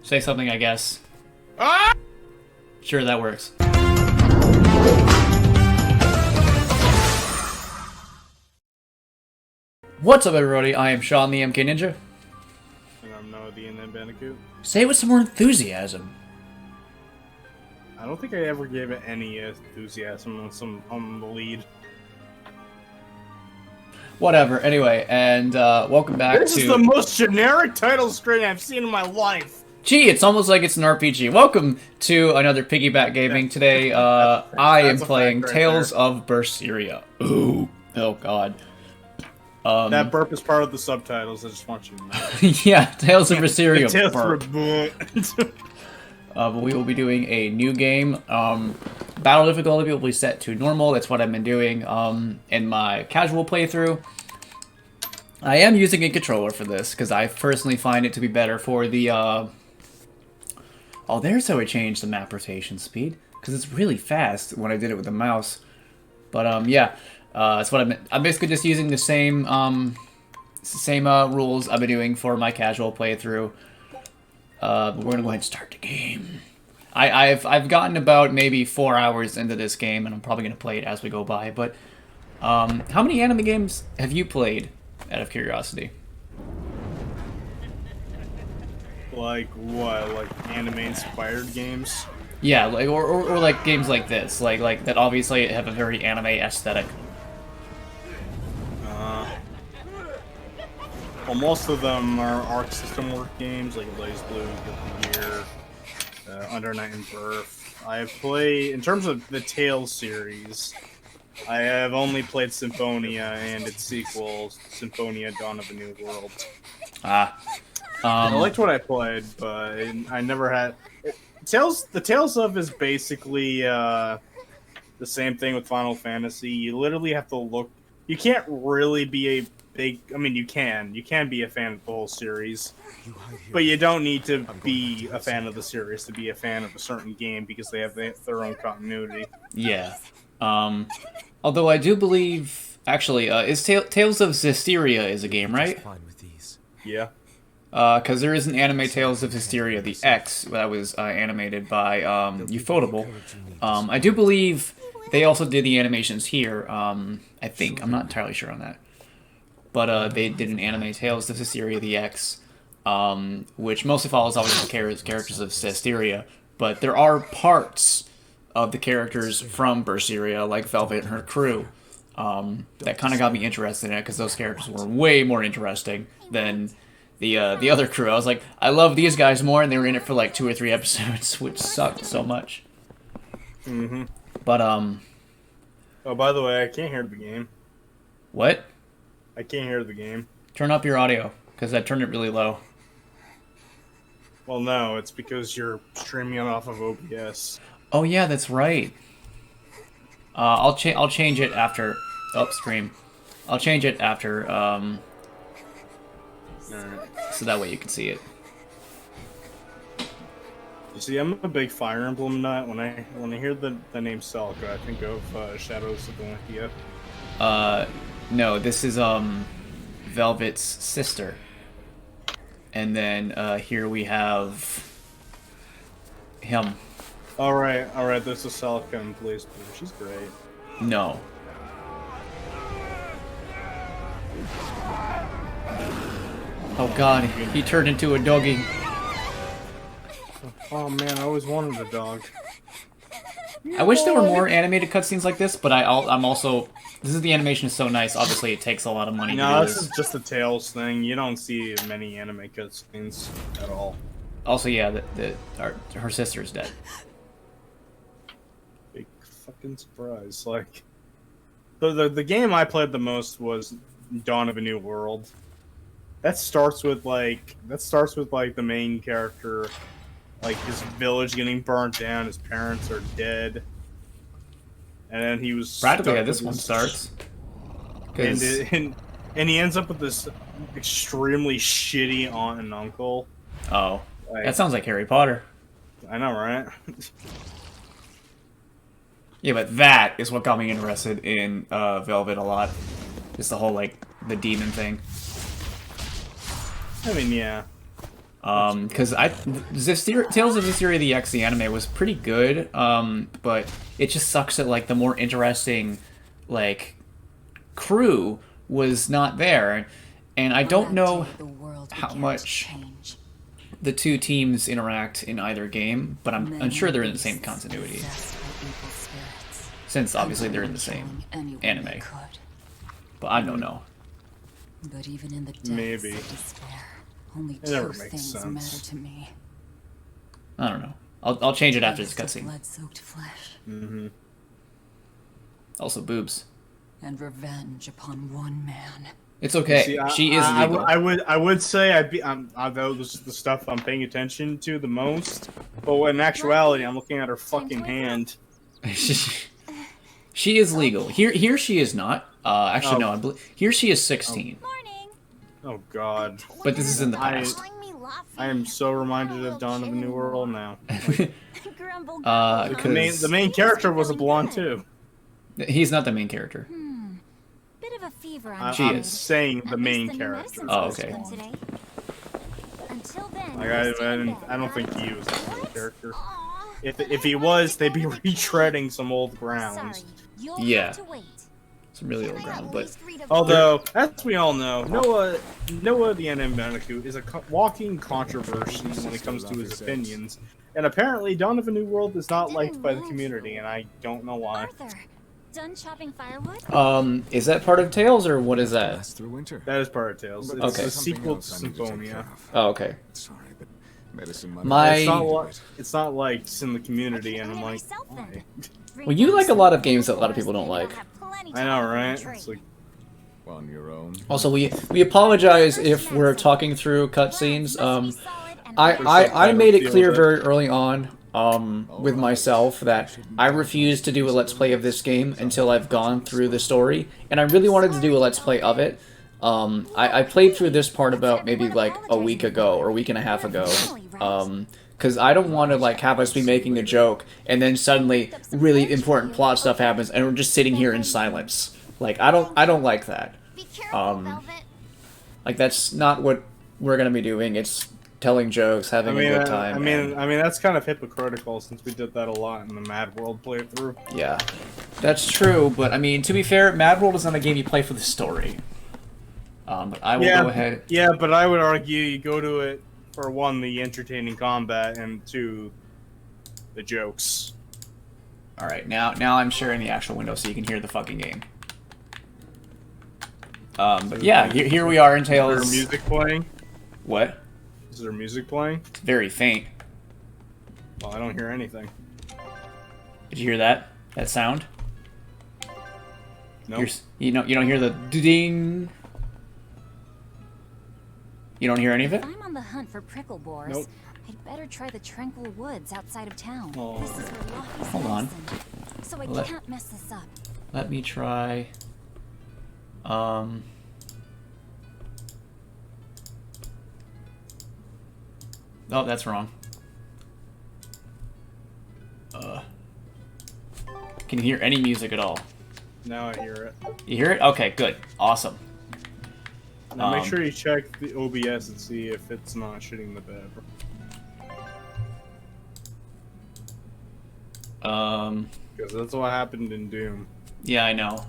Say something, I guess. Ah! Sure, that works. What's up, everybody? I am Shaun, the TheMKninja. And I'm Noah, the Bandicoot. Say it with some more enthusiasm. I don't think I ever gave it any enthusiasm on the lead. Whatever. Anyway, and welcome back This is the most generic title screen I've seen in my life. Gee, it's almost like it's an RPG. Welcome to another Piggyback Gaming. Today, I am playing Tales of Berseria. Ooh. Oh, God. That burp is part of the subtitles, I just want you to know. Yeah, Tales of Berseria burp. But we will be doing a new game. Battle difficulty will be set to normal. That's what I've been doing in my casual playthrough. I am using a controller for this, because I personally find it to be better for the... Oh, there's how I changed the map rotation speed, because it's really fast when I did it with the mouse. But, yeah, that's what I'm basically just using the same, rules I've been doing for my casual playthrough. But we're gonna go ahead and start the game. I've gotten about maybe 4 hours into this game, and I'm probably gonna play it as we go by. But how many anime games have you played, out of curiosity? Like what? Like anime-inspired games? Yeah, like or like games like this, like that obviously have a very anime aesthetic. Well, most of them are Arc System Work games, like Blaze Blue, Guilty Gear, Under Night and Birth. I have played, in terms of the Tales series, I have only played Symphonia and its sequel, Symphonia Dawn of a New World. I liked what I played, but I never had... The Tales of is basically the same thing with Final Fantasy. You literally have to look... You can't really be a big... I mean, you can. You can be a fan of the whole series. But you don't need to be a fan of the series to be a fan of a certain game because they have their own continuity. Yeah. Although I do believe... Actually, is Tales of Berseria is a game, right? Yeah. Because there is an anime Tales of Berseria, the X, that was animated by Ufotable. I do believe they also did the animations here, I think. I'm not entirely sure on that. But they did an anime Tales of Berseria, the X, which mostly follows obviously the characters of Berseria, but there are parts of the characters from Berseria, like Velvet and her crew, that kind of got me interested in it, because those characters were way more interesting than... the other crew. I was like, I love these guys more, and they were in it for like 2 or 3 episodes, which sucked so much. Mm-hmm. But, Oh, by the way, I can't hear the game. What? I can't hear the game. Turn up your audio, because I turned it really low. Well, no, it's because you're streaming it off of OBS. Oh, yeah, that's right. I'll change it after... Oh, stream. I'll change it after, Alright. so that way you can see it. You see, I'm a big Fire Emblem nut. When I hear the name Celica, I think of Shadows of Valentia. No, this is, Velvet's sister. And then, here we have... him. Alright, this is Celica and Blaze Blue. She's great. No. Oh god, he turned into a doggy. Oh man, I always wanted a dog. I wish there were more animated cutscenes like this, but I'm also... the animation is so nice, obviously it takes a lot of money to No, do this is just a Tales thing. You don't see many anime cutscenes at all. Also, yeah, her sister's dead. Big fucking surprise. Like, the game I played the most was Dawn of a New World. That starts with like the main character, like his village getting burnt down, his parents are dead, and then he was practically how this one starts. And he ends up with this extremely shitty aunt and uncle. Oh, like, that sounds like Harry Potter. I know, right? Yeah, but that is what got me interested in Velvet a lot. Just the whole, like, the demon thing. I mean, yeah. Because Tales of Zestiria the X, the anime, was pretty good, but it just sucks that like the more interesting like crew was not there, and I don't know how much the two teams interact in either game, but I'm sure they're in the same continuity, since obviously they're in the same anime. But I don't know. But even in the depths Maybe. of despair, only It never two makes things sense. matter to me. I don't know. I'll change it after this cutscene. Blood-soaked flesh Mm-hmm. Also boobs. and revenge upon one man. It's okay. See, She is legal. I would say that was the stuff I'm paying attention to the most. But in actuality, I'm looking at her fucking hand. She is legal. Here she is not. Actually, no. Here she is 16. Morning. Oh God. But this is in the past. I am so reminded of Dawn of a New World now. Grumble, The main character was a blonde too. He's not the main character. Bit of a fever on She I'm is. saying the At main least the new character. medicine's Oh, supposed to okay. come today. Until then, Like, you stay in bed, I don't think he huh? was the main What? character. Aw. If he was, they'd be retreading some old Sorry, grounds. you'll Yeah. have to wait. It's really old Can I ground, at but least read a Although, as we all know, Noah the TheMKninja is a walking controversy when it comes to his opinions. And apparently, Dawn of a New World is not liked by the community, and I don't know why. Arthur, done chopping firewood? is that part of Tales or what is that? Last through winter. That is part of Tales. It's Okay. a sequel to Something else I need to take Symphonia. care of. Oh, okay. Sorry, but medicine My- It's not like it's in the community, and I'm Read it like, myself, then. why? Drink Well, you like a some lot of games that a lot of people don't Maybe like. I'll have plenty I know, time for right? the drink. It's like, on your own. Also, we apologize if we're talking through cutscenes. I made it clear very early on with myself that I refuse to do a Let's Play of this game until I've gone through the story, and I really wanted to do a Let's Play of it. I played through this part about maybe like a week ago or a week and a half ago, because I don't want to like have us be making a joke and then suddenly really important plot stuff happens and we're just sitting here in silence. Like I don't like that. Be careful, Velvet. Like that's not what we're gonna be doing. It's telling jokes, having a good time. I mean, that's kind of hypocritical since we did that a lot in the Mad World playthrough. Yeah, that's true. But I mean, to be fair, Mad World is not a game you play for the story. But I will go ahead. Yeah, but I would argue you go to it for one, the entertaining combat, and two, the jokes. All right, now I'm sharing the actual window so you can hear the fucking game. But yeah, here we are in Is there Tales. music playing? What? Is there music playing? It's very faint. Well, I don't hear anything. Did you hear that? That sound? Nope. You don't hear the ding. You don't hear any of it? If I'm on the hunt for prickle boars, Nope. I'd better try the tranquil woods outside of town. Oh. This is where Locke's Hold on. medicine, so I Let- can't mess this up. Let me try. Oh, that's wrong. Can you hear any music at all? Now I hear it. You hear it? Okay, good. Awesome. Now make sure you check the OBS and see if it's not shitting the bed. Because that's what happened in Doom. Yeah, I know.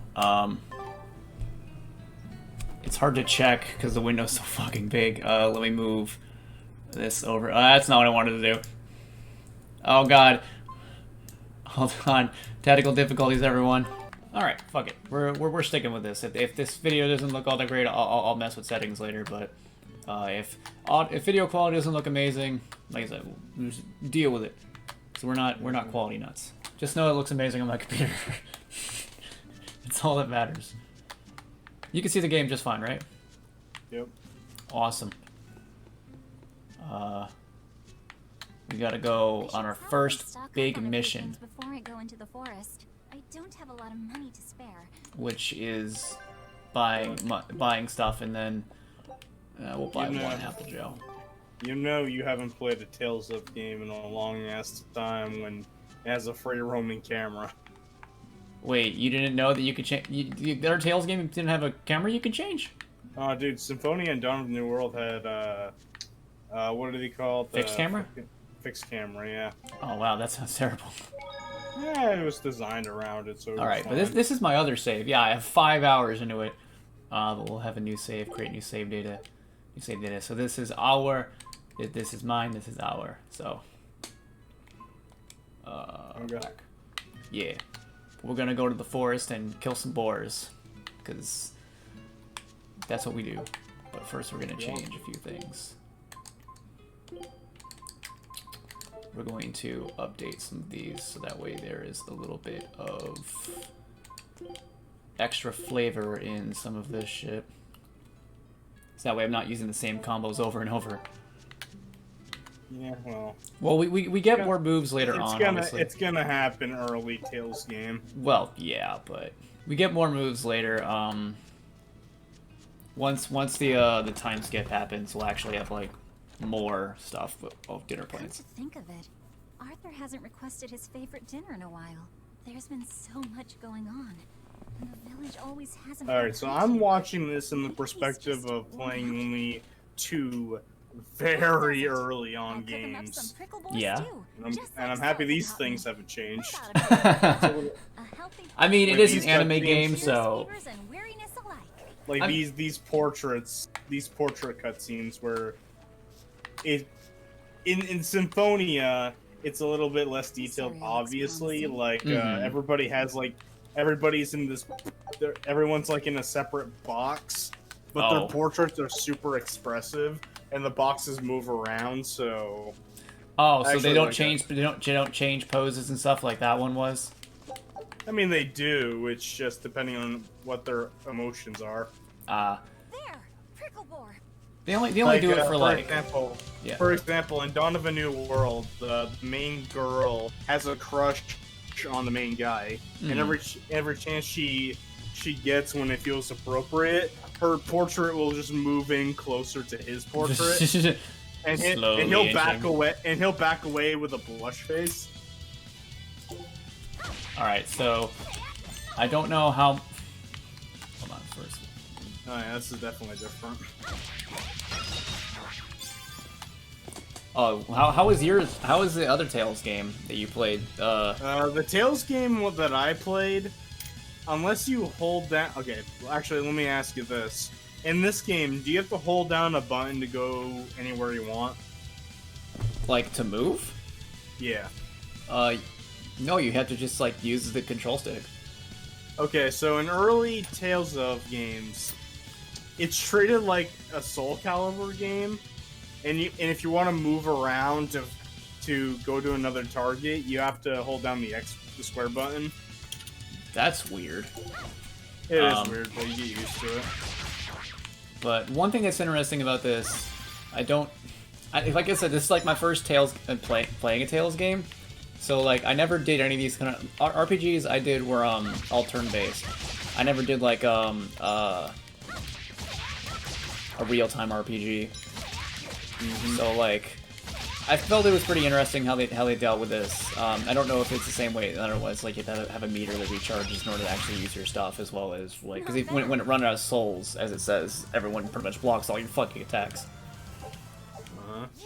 It's hard to check because the window's so fucking big. Let me move this over. That's not what I wanted to do. Oh god. Hold on. Tactical difficulties, everyone. Alright, fuck it. We're sticking with this. If this video doesn't look all that great, I'll mess with settings later, but if video quality doesn't look amazing, like I said, we'll just deal with it. So we're not quality nuts. Just know it looks amazing on my computer. It's all that matters. You can see the game just fine, right? Yep. Awesome. We gotta go on our first big mission, Before I go into the forest, I don't have a lot of money to spare. which is buying stuff, and then we'll buy one apple gel. You know you haven't played a Tales of game in a long ass time when it has a free roaming camera. Wait, you didn't know that you could change? The other Tales game didn't have a camera you could change? Oh, dude, Symphonia and Dawn of the New World had what do they call it? Fixed camera? Fixed camera, yeah. Oh wow, that sounds terrible. Yeah, it was designed around it, so it All was right, but fine. this is my other save. Yeah, I have 5 hours into it. But we'll have a new save, create new save data, So this is our, this is mine, this is our. So, Okay. back. Yeah, we're gonna go to the forest and kill some boars, because that's what we do. But first, we're gonna change a few things. We're going to update some of these so that way there is a little bit of extra flavor in some of this shit. So that way I'm not using the same combos over and over. Yeah, well. Well, we get more moves later on, obviously. It's gonna happen early Tales game. Well, yeah, but we get more moves later. Once the time skip happens, we'll actually have like more stuff of dinner Come plans. to think of it, Arthur hasn't requested his favorite dinner in a while. There's been so much going on. And the village always has him. Alright, so I'm watching this in the perspective of playing only 2 very early on games. Yeah. And I'm happy these things haven't changed. I mean, it Like is these an anime cutscenes- game, so Like I'm- these portrait cutscenes where it in Symphonia it's a little bit less detailed, Berseria looks obviously. promising. Like Mhm. everybody has everybody's in this, everyone's like in a separate box, but Oh. their portraits are super expressive, and the boxes move around. So oh, so Actually, they don't like change, they don't change poses and stuff like that one was. I mean they do. It's just depending on what their emotions are. There, prickle boar. They only do it for like example, yeah. For example, in Dawn of a New World, the main girl has a crush on the main guy, and every chance she gets when it feels appropriate, her portrait will just move in closer to his portrait, and Slowly he'll back inching. away, and he'll back away with a blush face. All right, so I don't know how. Hold on first. Oh yeah, this is definitely different. Oh, how was yours? How was the other Tales game that you played? The Tales game that I played, unless you hold down... Okay, well, actually, let me ask you this. In this game, do you have to hold down a button to go anywhere you want? like to move? Yeah. No, you have to just like use the control stick. Okay, so in early Tales of games, it's treated like a Soul Calibur game, and if you want to move around to go to another target, you have to hold down the square button. That's weird. It is weird, but you get used to it. But one thing that's interesting about this, like I said, this is like my first Tales playing a Tales game. So like I never did any of these kind of RPGs. I did were all turn-based. I never did like a real-time RPG. So like I felt it was pretty interesting how they dealt with this. I don't know if it's the same way that it was, like you have to have a meter that recharges in order to actually use your stuff, as well as like because when it runs out of souls, as it says, everyone pretty much blocks all your fucking attacks,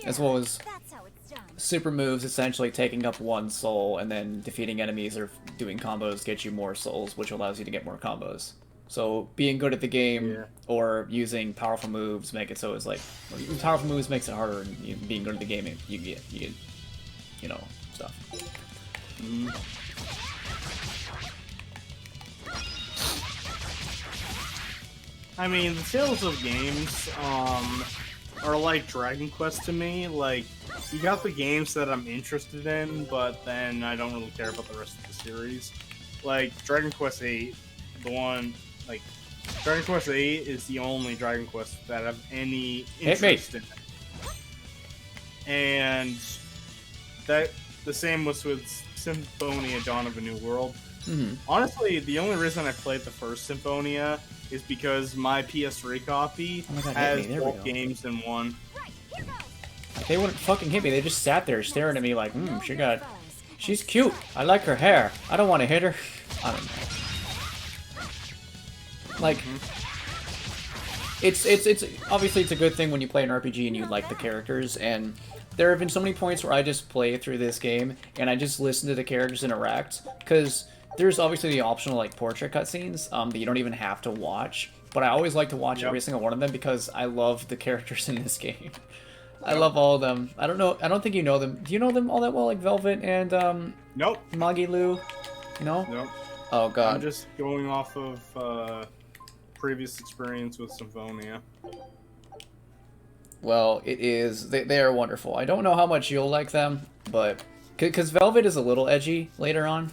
as well as That's how it's done. super moves, essentially taking up 1 soul and then defeating enemies or doing combos get you more souls, which allows you to get more combos. So being good at the game or using powerful moves make it so it's like using powerful moves makes it harder, and being good at the game you get you know stuff. I mean, the Tales of games are like Dragon Quest to me. Like, you got the games that I'm interested in, but then I don't really care about the rest of the series. Like, Dragon Quest 8, Dragon Quest 8 is the only Dragon Quest that I have any interest in. And that the same was with Symphonia Dawn of a New World. Honestly, the only reason I played the first Symphonia is because my PS3 copy Oh my God, has hit me. There we both go. games in one. Right, here goes. Like, they wouldn't fucking hit me. They just sat there staring at me like, she's cute. I like her hair. I don't want to hit her. I don't know. Like, it's obviously it's a good thing when you play an RPG and you like the characters, and there have been so many points where I just play through this game and I just listen to the characters interact, because there's obviously the optional like portrait cutscenes that you don't even have to watch, but I always like to watch every single one of them because I love the characters in this game. I love all of them. I don't think you know them. Do you know them all that well, like Velvet and Nope. Magilu? No? Nope. Oh god. I'm just going off of previous experience with Symphonia. Well, it is. They are wonderful. I don't know how much you'll like them, but because Velvet is a little edgy later on,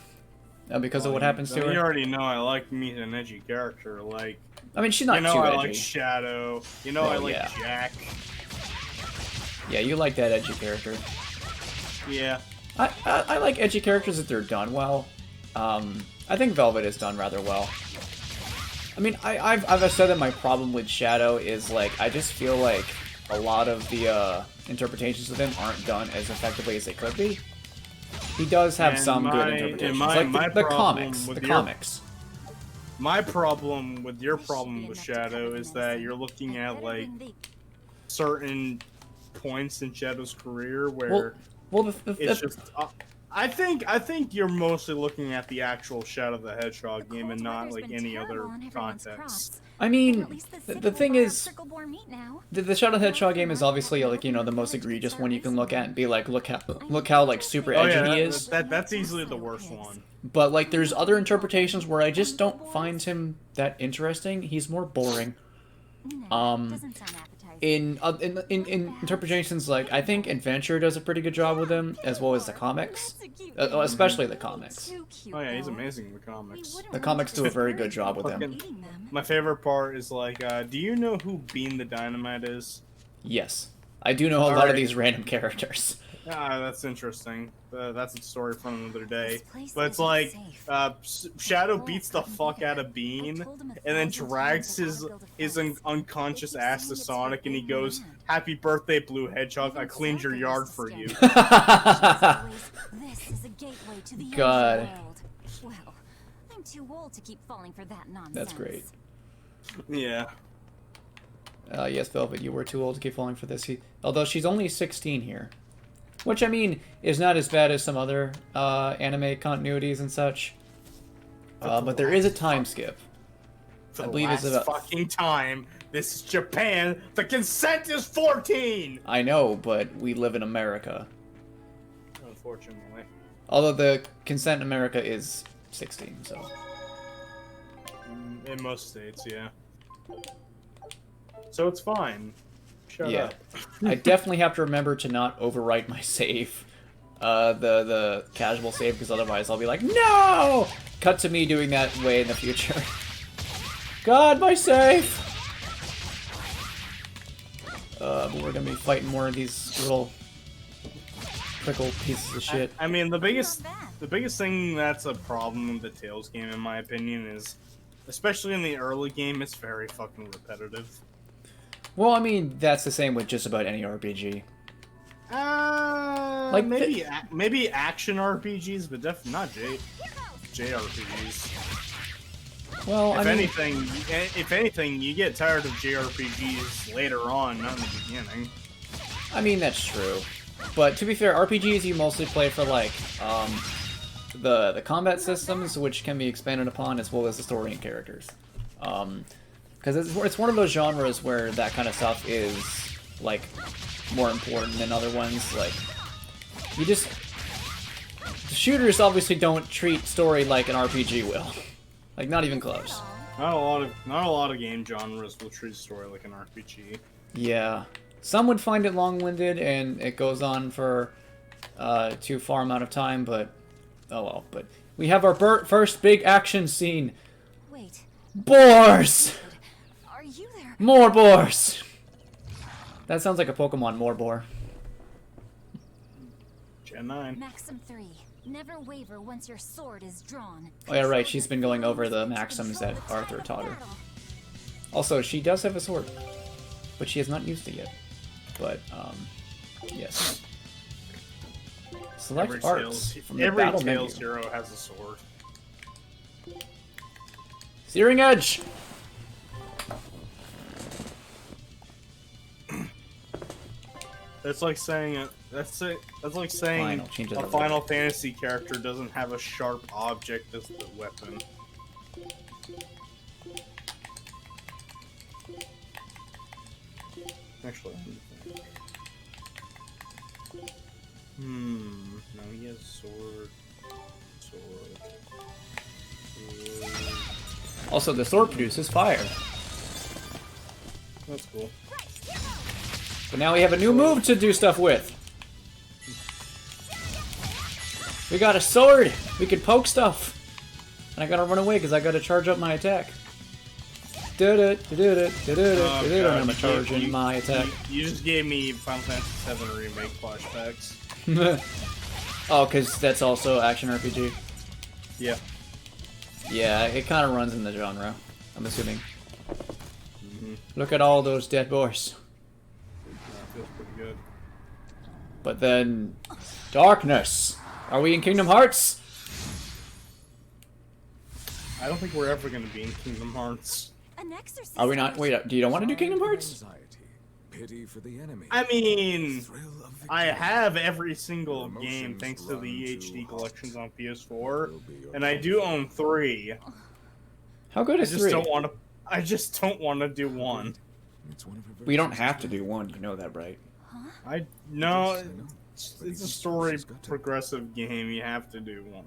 because of what happens to her. You already know I like me an edgy character. Like, I mean, she's not too I edgy. like Shadow. I like Jack. Yeah, you like that edgy character. Yeah. I like edgy characters if they're done well. I think Velvet is done rather well. I mean, I've said that my problem with Shadow is, like, I just feel like a lot of the interpretations of him aren't done as effectively as they could be. He does have some good interpretations, like the comics. My problem with your problem with Shadow is that you're looking at, like, certain points in Shadow's career where it's just... I think you're mostly looking at the actual Shadow the Hedgehog game and not like any other context. I mean, the thing is, the Shadow the Hedgehog game is obviously like the most egregious one you can look at and be like, look how like super edgy he is. That's easily the worst one. But like, there's other interpretations where I just don't find him that interesting. He's more boring. In interpretations, like, I think Adventure does a pretty good job with him, as well as the comics. Especially the comics. Oh yeah, he's amazing in the comics. The comics do a very good job with him. My favorite part is, like, do you know who Bean the Dynamite is? Yes. I do know a lot of these random characters. Ah, that's interesting. That's a story for another day. But it's like, Shadow beats the fuck out of Bean, and then drags his unconscious ass to Sonic, and he goes, "Happy birthday, Blue Hedgehog! I cleaned your yard for you." God. Well, I'm too old to keep falling for that nonsense. That's great. Yeah. Yes, Velvet, you were too old to keep falling for this. Although she's only 16 here. Which, I mean, is not as bad as some other anime continuities and such. But there is a time skip. For the last fucking time, this is Japan. The consent is 14! I know, but we live in America. Unfortunately. Although the consent in America is 16, so... In most states, yeah. So it's fine. Shut up. I definitely have to remember to not overwrite my save. The casual save, because otherwise I'll be like, no! Cut to me doing that way in the future. God, my save! But we're gonna be fighting more of these little prickle pieces of shit. I mean, the biggest thing that's a problem with the Tales game, in my opinion, is, especially in the early game, it's very fucking repetitive. Well, I mean, that's the same with just about any RPG. Like maybe action RPGs, but definitely not JRPGs. Well, if anything, you get tired of JRPGs later on, not in the beginning. I mean, that's true. But to be fair, RPGs you mostly play for, like, the combat systems, which can be expanded upon, as well as the story and characters. Because it's one of those genres where that kind of stuff is, like, more important than other ones. Like, shooters obviously don't treat story like an RPG will. Like, not even close. Not a lot of game genres will treat story like an RPG. Yeah. Some would find it long-winded and it goes on for too far amount of time, but oh well. But we have our first big action scene. Wait. Boars! Are you there? More boars! That sounds like a Pokemon, Morbor. Gen 9. Maxim 3. Never waver once your sword is drawn. Oh yeah, right, she's been going over the maxims that Arthur taught her. Also, she does have a sword, but she has not used it yet. But, yes. Select arts from the battle menu. Every Tales hero has a sword. Searing Edge! That's like saying that's like saying Fine, I'll change it a over. Final Fantasy character doesn't have a sharp object as the weapon. Actually, no, he has sword. Also, the sword produces fire. That's cool. But now we have a new move to do stuff with. We got a sword! We can poke stuff! And I gotta run away because I gotta charge up my attack. And I'm charging my attack. You just gave me Final Fantasy VII Remake flashbacks. Oh, because that's also action RPG. Yeah. Yeah, it kind of runs in the genre, I'm assuming. Look at all those dead boys. That feels pretty good. But then... Darkness! Are we in Kingdom Hearts? I don't think we're ever going to be in Kingdom Hearts. An exorcist. Are we not? Wait, do you don't want to do Kingdom Hearts? Anxiety, pity for the enemy. I mean, Thrill of victory. I have every single game thanks to the HD collections on PS4, and I do own 3. How good I is just 3? don't want to. I just don't want to do 1. It's one of her We don't virtues. have to do 1, you know that, right? I no. I know. It's a story progressive game. You have to do 1.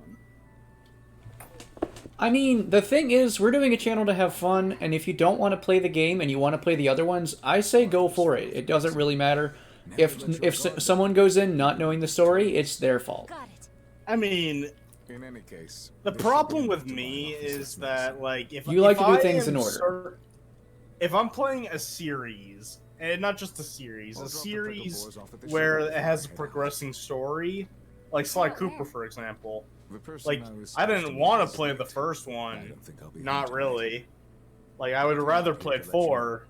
I mean, the thing is, we're doing a channel to have fun, and if you don't want to play the game and you want to play the other ones, I say go for it. It doesn't really matter. If someone goes in not knowing the story, it's their fault. Got it. I mean, In any case, the this problem should be with enough to me run off his is head that, like, if You like if to do I things am in order. if I'm playing a series, and not just a series, I'll a drop the series pickle boys off at the where shore it has a before I head out. progressing story, like Sly Oh, Cooper, where? for example. The person Like, was I supposed didn't to want meet to play is the dead. first I one. don't think I'll be Not home tonight. really. Like, I would have rather played 4,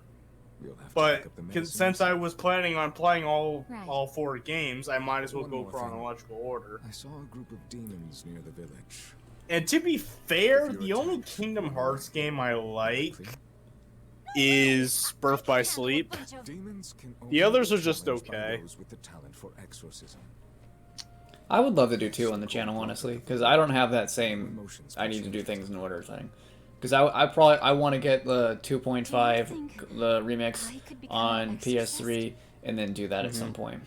We'll have to but pick up the medicine since I was planning on playing Right. all 4 games, I might as well One go more thing. chronological order. I saw a group of demons near the village. And to be fair, If you're the only attacked, Kingdom you're Hearts not game I like clear. is Birth by Sleep. Demons can The only others be are just challenged by okay. those with the talent for exorcism. I would love to do 2 on the channel, honestly, because I don't have that same I need to do things in order thing. Because I want to get the 2.5, the remix, I could become on an PS3, and then do that at some point.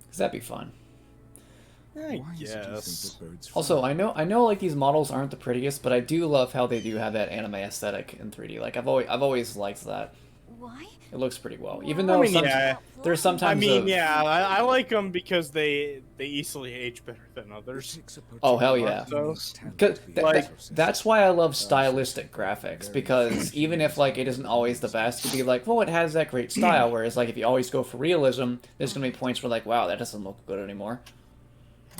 Because that'd be fun. I Why is it you think guess. that birds Also, fly? I know like these models aren't the prettiest, but I do love how they do have that anime aesthetic in 3D. Like I've always liked that. Why? It looks pretty well. Even I though mean, yeah. there's sometimes I mean, yeah, I like them because they easily age better than It others. takes a Oh, hell particular yeah. demon's talent 'Cause to be that- an Like- exorcist. that's why I love stylistic graphics, because even if like it isn't always the best, you'd be like, well, it has that great style. Whereas like if you always go for realism, there's gonna be points where like, wow, that doesn't look good anymore.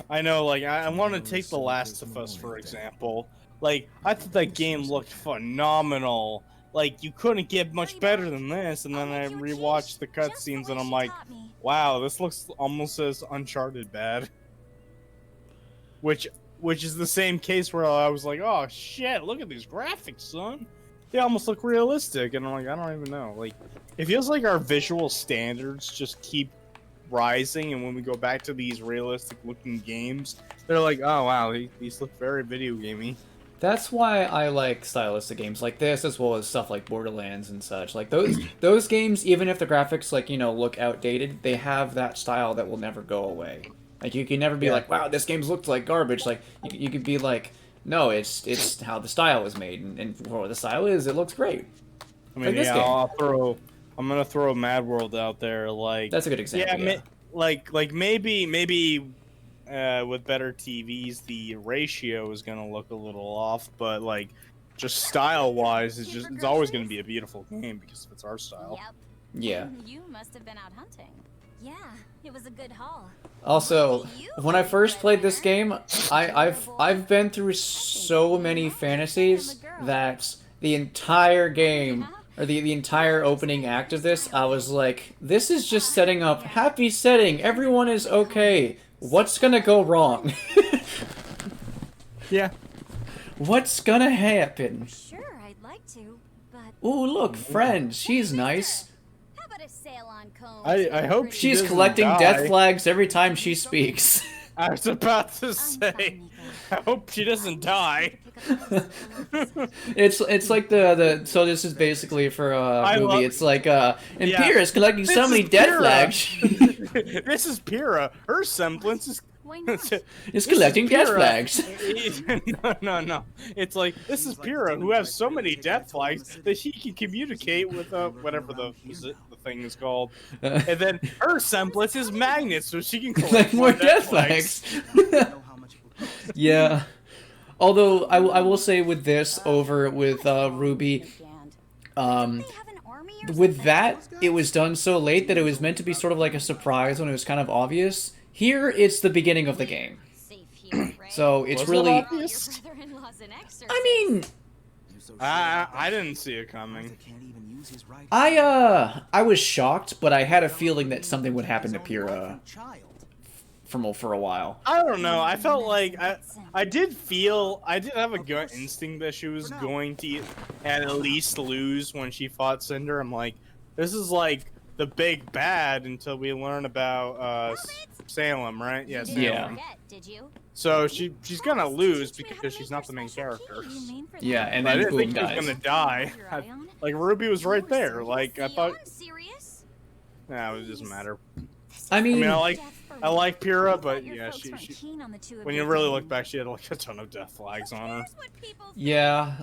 I know, like, I want to take The Last of Us, for example. Like, I thought that game looked phenomenal. Like, you couldn't get much better than this, and then I rewatched the cutscenes, and I'm like, wow, this looks almost as Uncharted bad. Which is the same case where I was like, oh shit, look at these graphics, son. They almost look realistic, and I'm like, I don't even know. Like, it feels like our visual standards just keep rising, and when we go back to these realistic looking games, they're like, oh wow, these look very video gamey. That's why I like stylistic games like this, as well as stuff like Borderlands and such. Like those games, even if the graphics like look outdated, they have that style that will never go away. Like you can never be like, wow, this game's looked like garbage. Like you could be like, no, it's how the style was made, and for what the style is, it looks great. I mean, Like this yeah, game. I'm gonna throw Mad World out there. Like, That's a good example. yeah, like maybe with better TVs, the ratio is gonna look a little off, but like, just style wise, it's always gonna be a beautiful game because it's our style. Yep. Yeah. You must have been out hunting. Yeah, it was a good haul. Also, when I first played this game, I've been through so many fantasies that the entire game, or the entire opening act of this, I was like, this is just setting up happy setting. Everyone is okay. What's gonna go wrong? Yeah. What's gonna happen? Sure, I'd like to, but Ooh, look, friend. She's nice. how about a safe tail on combs. I hope she She's doesn't collecting die. death flags every time she speaks. I was about to I'm say, fine, I hope she doesn't die. It's like the so this is basically for I Ruby. love- It's like Yeah. Imperial is collecting so This many is death Pyrrha. flags. This is Pyrrha. Her semblance is. Why not? Is This collecting death Pyrrha. flags. No. It's like this is Pyrrha who has so many death flags that she can communicate with whatever the thing is called, and then her semblance is magnets, so she can collect Like more death flags. Yeah. Although I will say with this over with Ruby, They have an army or with something? that it was done so late that it was meant to be sort of like a surprise when it was kind of obvious. Here it's the beginning of the game, Safe here, right? so it's Was it really. obvious? Your brother-in-law's an exorcist. I mean, I didn't see it coming. I was shocked, but I had a feeling that something would happen to Pyrrha for a while. I don't know. I felt like I did have a gut instinct that she was going to at least lose when she fought Cinder. I'm like, this is like the big bad until we learn about Salem, right? Yeah, Salem. Yeah. Forget, did you? So she's gonna lose because she's not the main character. Yeah, and But I then didn't boom think she was dies. gonna die. Like Ruby was right there. Like I thought. I'm serious? Nah, it doesn't matter. I I mean, mean, I like Pyrrha, but Your yeah, folks she weren't keen on the two of when you you really dating. look back, she had like a ton of death flags on her. Here's what people think. yeah,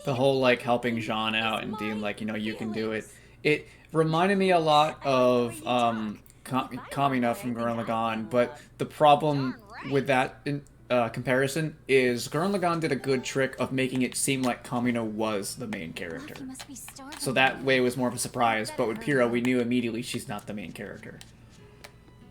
the whole like helping Jean out and being like, you can do it. It reminded me a lot of Kamina from Gurren Lagann, but the problem with that comparison is Gurren Lagann did a good trick of making it seem like Kamina was the main character. You must be starving. So that way it was more of a surprise, but with Pyrrha, we knew immediately she's not the main character.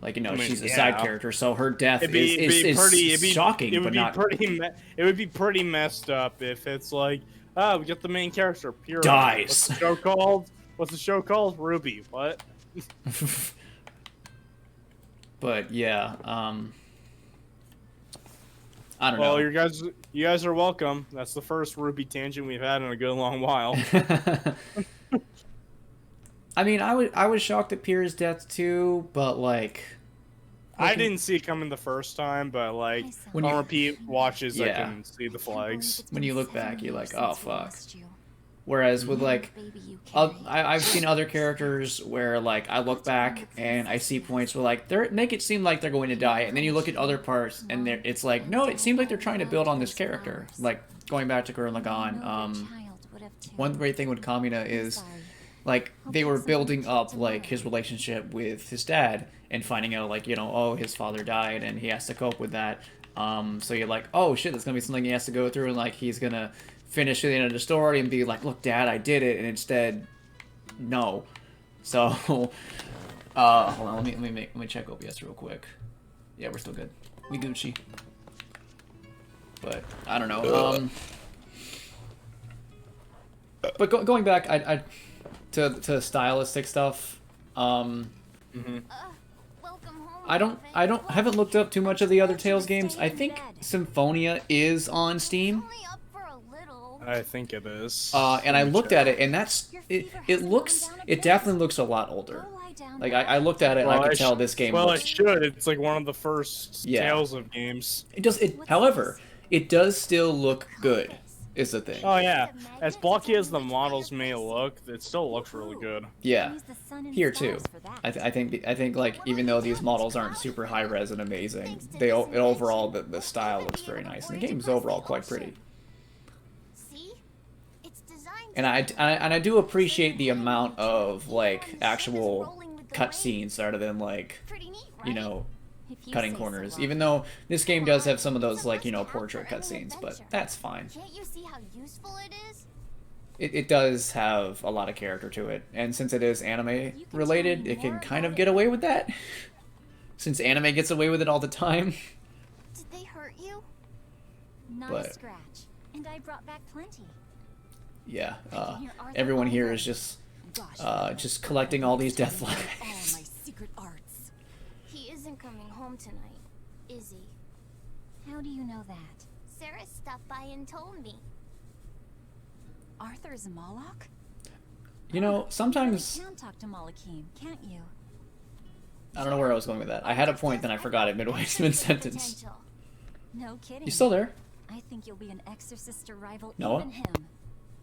Like, I mean, she's a yeah. side character, so her death It'd be is shocking, it but would be not... it would be pretty messed up if it's like, oh, we got the main character, Pyrrha. Dies. What's the show called? What's the show called? Ruby. What? But, yeah, I don't Well, know. you guys are welcome. That's the first Ruby tangent we've had in a good long while. I mean, I was shocked at Pyrrha's death, too, but, like... I didn't see it coming the first time, but like When on you- repeat watches, I Yeah. can see the flags. When you look back, you're like, oh, fuck. Lost you. Whereas with, like... Baby, you carry. I've seen other characters where, like, I look back and I see points where, like, they make it seem like they're going to die, and then you look at other parts and it's like, no, it seems like they're trying to build on this character. Like, going back to Gurren Lagann, Child would have too. one great thing with Kamina is, Sorry. like, they were building up, like, his relationship with his dad and finding out, like, oh, his father died and he has to cope with that. So you're like, oh, shit, that's gonna be something he has to go through, and, like, he's gonna finish to the end of the story and be like, look, Dad, I did it, and instead, no. So, hold on, let me check OBS real quick. Yeah, we're still good. We Gucci. But, I don't know, but going back, to stylistic stuff, Welcome home. I haven't looked up too much of the other Tales games. I think Symphonia is on Steam. Only up for a little. I think it is. And I looked at it, and it definitely looks a lot older. Go lie down Like, now. I looked at it, and I could tell this game Well, looks... it should. It's like one of the first Yeah. Tales of games. However, it does still look good, is the thing. Oh yeah, as blocky as the models may look, it still looks really good. Yeah. Use the sun and Here, too. stars for that. I think, like, even though these models aren't super high-res and amazing, overall, the style looks very nice, and the game's overall quite pretty. See? It's designed And I do appreciate the amount of, like, actual cutscenes rather than, like, pretty neat, right? If you cutting say so, corners. Rob. Even though this game does have some of those, like, portrait cutscenes, but that's fine. Can't you see how useful it is? It does have a lot of character to it, and since it is anime related, it can kind of get away with that. Since anime gets away with it all the time. Did they hurt you? Not But- a scratch. And I brought back plenty. Yeah, hear Arthur everyone here over. is just Gosh, just collecting all these death all flags. my secret arts. He isn't coming home tonight, is he? How do you know that? Sarah stopped by and told me. Arthur is a Moloch? You know, sometimes... You can talk to Malakim, can't you? I don't know where I was going with that. I had a point, then I forgot it midway mid-sentence. Potential. No kidding. You still there? I think you'll be an exorcist to rival Noah? even him.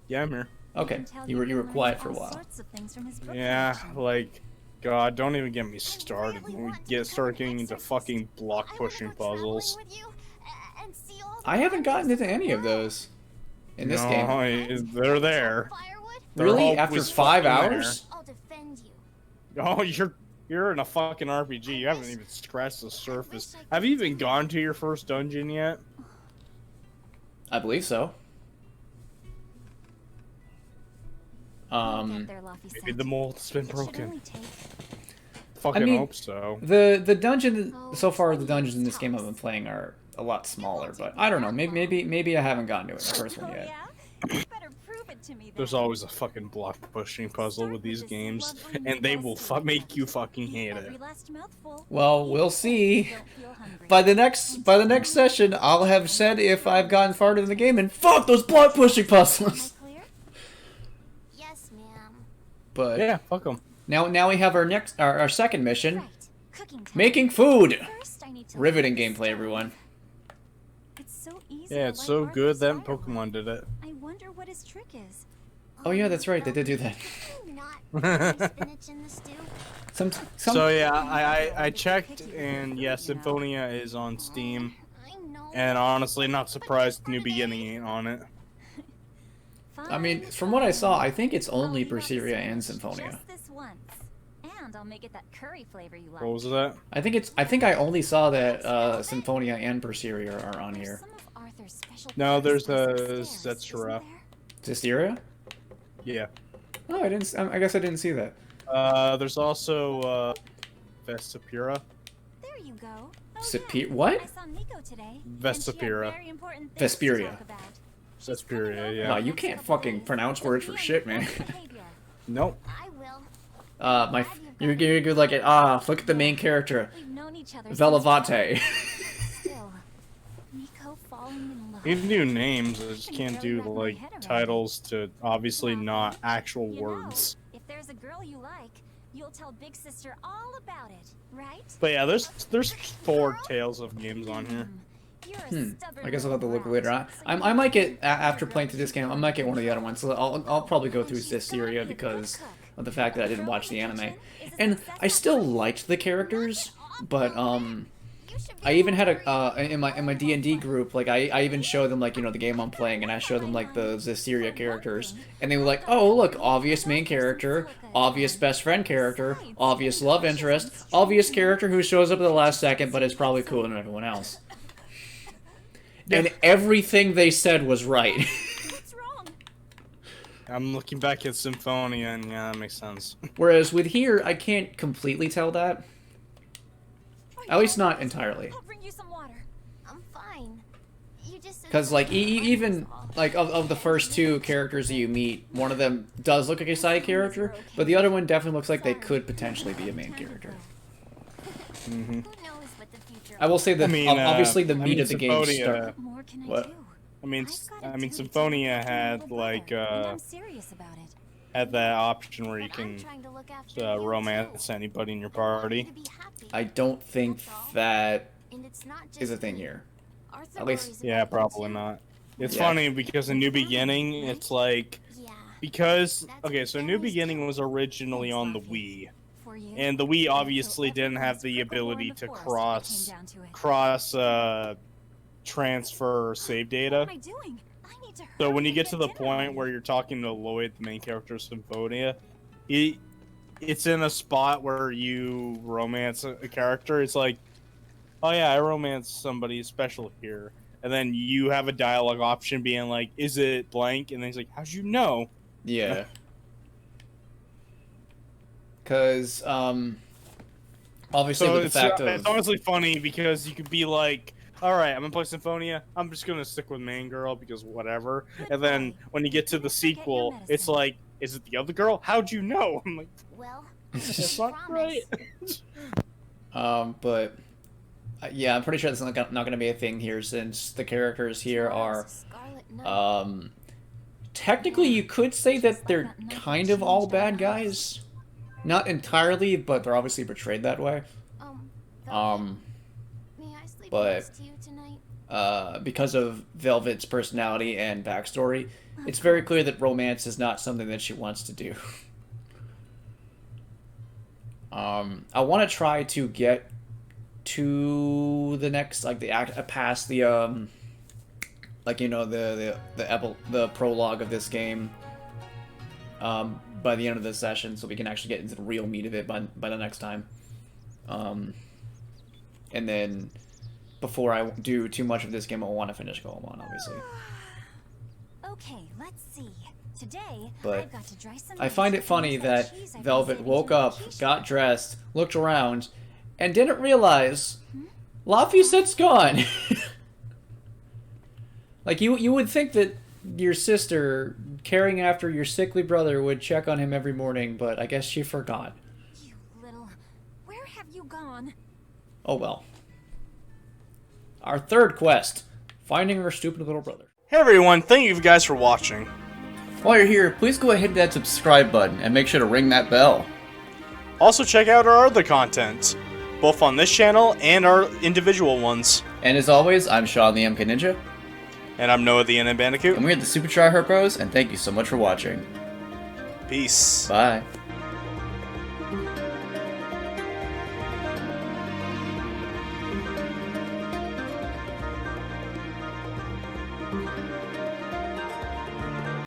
Yeah, I'm here. Okay, you were quiet for a while. Sorts of things from his book Yeah, collection. like, God, don't even get me started when we start getting into fucking block pushing puzzles. I haven't gotten into any of those in this game. They're there. They're Really? After always 5 fucking there. hours? I'll defend you. Oh, you're in a fucking RPG. You haven't even scratched the surface. Have you even gone to your first dungeon yet? I believe so. Maybe the mold's been broken. Fucking I mean, hope so. the dungeon so far, the dungeons in this game I've been playing are a lot smaller, but I don't know. Maybe I haven't gotten to it in the first one yet. There's always a fucking block pushing puzzle with these games, and they will make you fucking hate it. Well, we'll see. By the next session, I'll have said if I've gotten farther in the game, and fuck those block pushing puzzles. Yes, ma'am. But Yeah, fuck them. now we have our second mission, making food. Riveting gameplay, everyone. Yeah, it's so good that Pokemon did it. I wonder what his trick is. Oh yeah, that's right. They did do that. Not spinach in the stew. Some So yeah, I checked, and yeah, Symphonia is on Steam, I know. and honestly, not surprised New Beginning ain't on it. I mean, from what I saw, I think it's only Berseria and Symphonia. Just this once. And I'll make it that curry flavor you like. What was that? I think I only saw that Symphonia and Berseria are on here. Some of Arthur's special No, there's recipes a upstairs, isn't Zetsura. there? Systeria? Yeah. Oh, I guess I didn't see that. There's also Vesapura. There you go. Oh, Sapi- yeah. what? I saw Nico today. Vesapura. Vesperia. Vesperia, yeah. No, you can't fucking pronounce words for shit, man. Nope. I will. You're good like it. Look at the main character, We've known each other Velavate. Still, Nico falling in love. You can do names, I just can't do like titles to obviously not actual You know, words. if there's a girl you like, you'll tell Big Sister all about it, right? But yeah, there's 4 Tales of games on here. You're a stubborn I guess I'll have to look little later. brat, I so might get after playing through this game. I might get one of the other ones. So I'll probably go through Systeria because of the fact that I didn't watch the anime, and I still liked the characters, but I even had in my D&D group, like I even showed them like, you know, the game I'm playing, and I showed them like the Systeria characters, and they were like, oh look, obvious main character, obvious best friend character, obvious love interest, obvious character who shows up at the last second but is probably cooler than everyone else. And everything they said was right. What's wrong? I'm looking back at Symphonia, and yeah, that makes sense. Whereas with here, I can't completely tell that. At least not entirely. I'll bring you some water. I'm fine. You just. Because, like, even, like, of the first 2 characters that you meet, one of them does look like a side character, but the other one definitely looks like they could potentially be a main character. Who knows what the future. I will say that, I mean, obviously, the I meat mean, of the game Symphonia- start... What more can What? I do? I mean, I've got a tooth Symphonia to had little like brother, and I'm serious about it. had that option where you But I'm can trying to look after you, romance too. anybody in your I want you party. to be happy. I don't think that And it's not is a just thing me. here. Arthur At least- worries Yeah, about you, probably too. not. It's Yeah. funny because in New Beginning, it's like Yeah. because okay, so New Beginning was originally on the Wii, For you. and the Wii obviously didn't have the ability to cross transfer save data. What am I doing? I need to So hurry when you and get to the dinner point ready. where you're talking to Lloyd, the main character of Symphonia, it's in a spot where you romance a character. It's like, oh yeah, I romance somebody special here. And then you have a dialogue option being like, is it blank? And then he's like, how'd you know? Yeah. Because, obviously So with the it's, fact it's of... honestly funny because you could be like, all right, I'm gonna play Symphonia. I'm just gonna stick with main girl because whatever. And then when you get to the sequel, it's like, is it the other girl? How'd you know? I'm like, Well, that's I not right. But yeah, I'm pretty sure that's not going to be a thing here, since the characters here are Scarlet Nut. technically you could say that they're kind of all bad guys. Not entirely, but they're obviously portrayed that way. Velvet, may I sleep but- next to you tonight? Because of Velvet's personality and backstory, it's very clear that romance is not something that she wants to do. I want to try to get to the next, like, the act, past the, like, you know, the prologue of this game, by the end of this session, so we can actually get into the real meat of it by the next time. And then, before I do too much of this game, I want to finish Golem 1, obviously. Okay, let's see. Today, But I've got to dry some I find it funny that cheese I can Velvet save woke into a up, quiche. got dressed, looked around, and didn't realize Laphicette's gone. Like, you would think that your sister, caring after your sickly brother, would check on him every morning, but I guess she forgot. You little... Where have you gone? Oh well. Our third quest, finding our stupid little brother. Hey everyone, thank you guys for watching. While you're here, please go ahead and hit that subscribe button and make sure to ring that bell. Also check out our other content, both on this channel and our individual ones. And as always, I'm Shaun the MKninja, And I'm Noah the Bandicoot. and we're the Super Tryhard Bros, and thank you so much for watching. Peace. Bye.